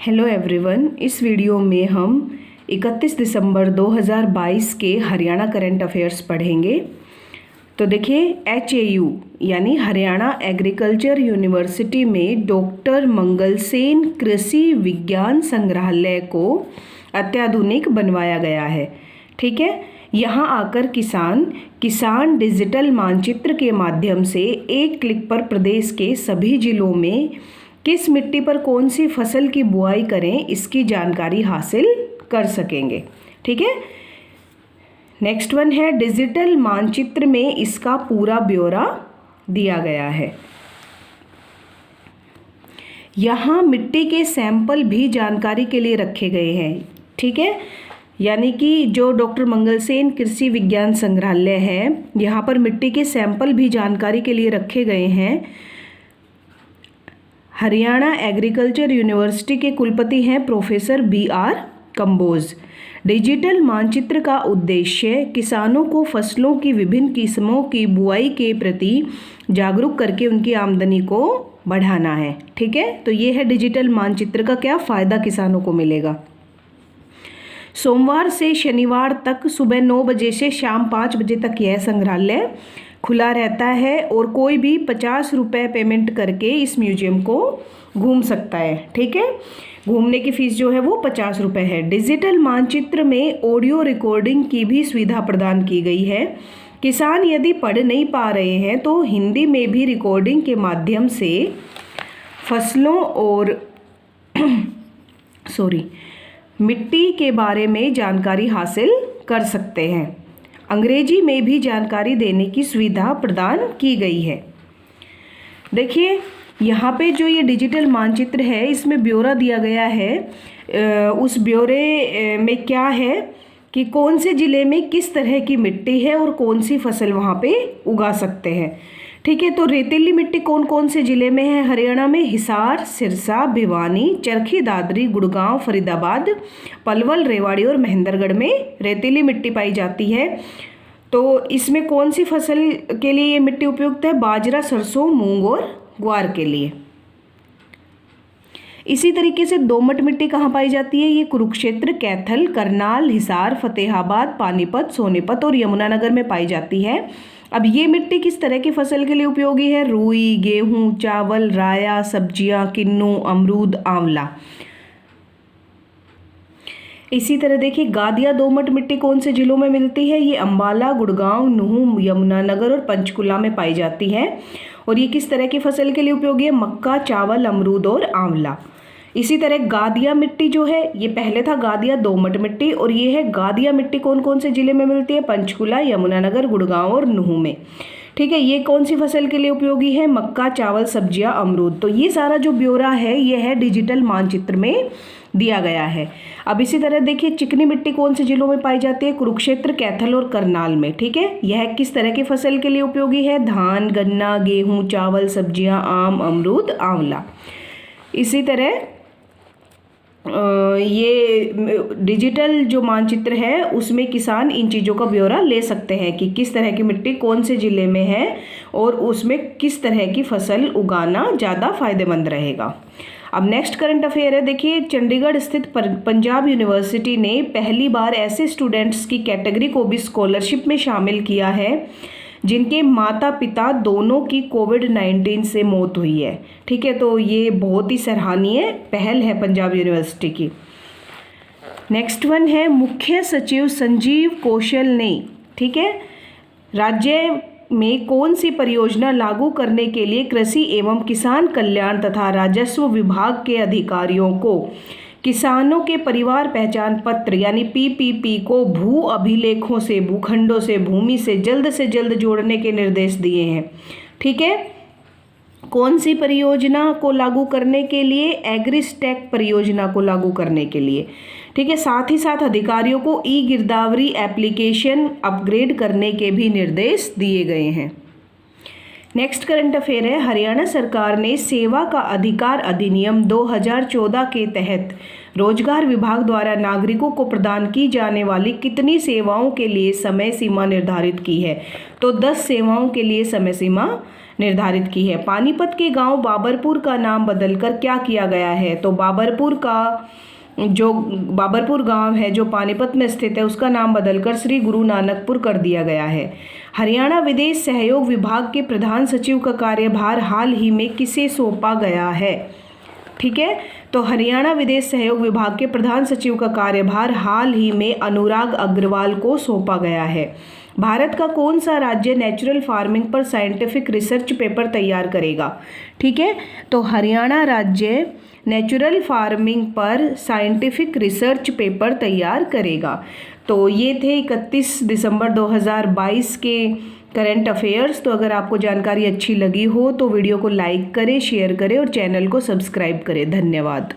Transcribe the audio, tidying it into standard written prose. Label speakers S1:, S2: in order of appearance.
S1: Hello everyone, इस video में हम 31 दिसंबर 2022 के हरियाणा करंट अफेयर्स पढ़ेंगे। तो देखिए, HAU यानी हरियाणा एग्रीकल्चर यूनिवर्सिटी में डॉक्टर मंगलसेन कृषि विज्ञान संग्रहालय को अत्याधुनिक बनवाया गया है। ठीक है, यहाँ आकर किसान डिजिटल मानचित्र के माध्यम से एक क्लिक पर प्रदेश के सभी जिलों में किस मिट्टी पर कौन सी फसल की बुआई करें, इसकी जानकारी हासिल कर सकेंगे। ठीक है, नेक्स्ट वन है डिजिटल मानचित्र में इसका पूरा ब्यौरा दिया गया है। यहाँ मिट्टी के सैंपल भी जानकारी के लिए रखे गए हैं। ठीक है, यानी कि जो डॉक्टर मंगलसेन कृषि विज्ञान संग्रहालय है, यहाँ पर मिट्टी के सैंपल भी जानकारी के लिए रखे गए हैं। हरियाणा एग्रीकल्चर यूनिवर्सिटी के कुलपति हैं प्रोफेसर BR कंबोज। डिजिटल मानचित्र का उद्देश्य किसानों को फसलों की विभिन्न किस्मों की बुआई के प्रति जागरूक करके उनकी आमदनी को बढ़ाना है। ठीक है, तो ये है डिजिटल मानचित्र का क्या फ़ायदा किसानों को मिलेगा। सोमवार से शनिवार तक सुबह 9 बजे से शाम 5 बजे तक यह संग्रहालय खुला रहता है और कोई भी 50 रुपये पेमेंट करके इस म्यूजियम को घूम सकता है। ठीक है, घूमने की फ़ीस जो है वो 50 रुपये है। डिजिटल मानचित्र में ऑडियो रिकॉर्डिंग की भी सुविधा प्रदान की गई है। किसान यदि पढ़ नहीं पा रहे हैं तो हिंदी में भी रिकॉर्डिंग के माध्यम से फसलों और मिट्टी के बारे में जानकारी हासिल कर सकते हैं। अंग्रेजी में भी जानकारी देने की सुविधा प्रदान की गई है। देखिए, यहाँ पे जो ये डिजिटल मानचित्र है, इसमें ब्यौरा दिया गया है। उस ब्यौरे में क्या है कि कौन से ज़िले में किस तरह की मिट्टी है और कौन सी फसल वहाँ पे उगा सकते हैं। ठीक है, तो रेतीली मिट्टी कौन कौन से ज़िले में है हरियाणा में? हिसार, सिरसा, भिवानी, चरखी दादरी, गुड़गांव, फरीदाबाद, पलवल, रेवाड़ी और महेंद्रगढ़ में रेतीली मिट्टी पाई जाती है। तो इसमें कौन सी फसल के लिए ये मिट्टी उपयुक्त है? बाजरा, सरसों, मूंग और ग्वार के लिए। इसी तरीके से दोमट मिट्टी कहाँ पाई जाती है? ये कुरुक्षेत्र, कैथल, करनाल, हिसार, फतेहाबाद, पानीपत, सोनीपत और यमुनानगर में पाई जाती है। अब ये मिट्टी किस तरह की फसल के लिए उपयोगी है? रुई, गेहूं, चावल, राया, सब्जियां, किन्नू, अमरूद, आंवला। इसी तरह देखिए, गादिया दोमट मिट्टी कौन से जिलों में मिलती है? ये अंबाला, गुड़गांव, नूंह, यमुनानगर और पंचकुला में पाई जाती है। और ये किस तरह की फसल के लिए उपयोगी है? मक्का, चावल, अमरूद और आंवला। इसी तरह गादिया मिट्टी जो है, ये पहले था गादिया दोमट मिट्टी और ये है गादिया मिट्टी कौन कौन से जिले में मिलती है? पंचकुला, यमुनानगर, गुड़गांव और नूंह में। ठीक है, ये कौन सी फसल के लिए उपयोगी है? मक्का, चावल, सब्जियां, अमरूद। तो ये सारा जो ब्यौरा है ये है डिजिटल मानचित्र में दिया गया है। अब इसी तरह देखिए, चिकनी मिट्टी कौन से जिलों में पाई जाती है? कुरुक्षेत्र, कैथल और करनाल में। ठीक है, यह किस तरह की फसल के लिए उपयोगी है? धान, गन्ना, गेहूं, चावल, सब्जियां, आम, अमरूद, आंवला। इसी तरह ये डिजिटल जो मानचित्र है उसमें किसान इन चीज़ों का ब्यौरा ले सकते हैं कि किस तरह की मिट्टी कौन से ज़िले में है और उसमें किस तरह की फसल उगाना ज़्यादा फायदेमंद रहेगा। अब नेक्स्ट करंट अफेयर है। देखिए, चंडीगढ़ स्थित पंजाब यूनिवर्सिटी ने पहली बार ऐसे स्टूडेंट्स की कैटेगरी को भी स्कॉलरशिप में शामिल किया है जिनके माता पिता दोनों की कोविड-19 से मौत हुई है। ठीक है, तो ये बहुत ही सराहनीय पहल है पंजाब यूनिवर्सिटी की। नेक्स्ट वन है मुख्य सचिव संजीव कौशल ने, ठीक है, राज्य में कौन सी परियोजना लागू करने के लिए कृषि एवं किसान कल्याण तथा राजस्व विभाग के अधिकारियों को किसानों के परिवार पहचान पत्र यानी PPP को भू अभिलेखों से, भूखंडों से, भूमि से जल्द जोड़ने के निर्देश दिए हैं। ठीक है, कौन सी परियोजना को लागू करने के लिए? एग्रीस्टैक परियोजना को लागू करने के लिए। ठीक है, साथ ही साथ अधिकारियों को गिरदावरी एप्लीकेशन अपग्रेड करने के भी निर्देश दिए गए हैं। नेक्स्ट करंट अफेयर है। हरियाणा सरकार ने सेवा का अधिकार अधिनियम 2014 के तहत रोजगार विभाग द्वारा नागरिकों को प्रदान की जाने वाली कितनी सेवाओं के लिए समय सीमा निर्धारित की है? तो 10 सेवाओं के लिए समय सीमा निर्धारित की है। पानीपत के गांव बाबरपुर का नाम बदलकर क्या किया गया है? तो बाबरपुर गांव है जो पानीपत में स्थित है, उसका नाम बदलकर श्री गुरु नानकपुर कर दिया गया है। हरियाणा विदेश सहयोग विभाग के प्रधान सचिव का कार्यभार हाल ही में किसे सौंपा गया है? ठीक है, तो हरियाणा विदेश सहयोग विभाग के प्रधान सचिव का कार्यभार हाल ही में अनुराग अग्रवाल को सौंपा गया है। भारत का कौन सा राज्य नेचुरल फार्मिंग पर साइंटिफिक रिसर्च पेपर तैयार करेगा? ठीक है, तो हरियाणा राज्य नेचुरल फार्मिंग पर साइंटिफिक रिसर्च पेपर तैयार करेगा। तो ये थे 31 दिसंबर 2022 के करंट अफेयर्स। तो अगर आपको जानकारी अच्छी लगी हो तो वीडियो को लाइक करें, शेयर करें और चैनल को सब्सक्राइब करें। धन्यवाद।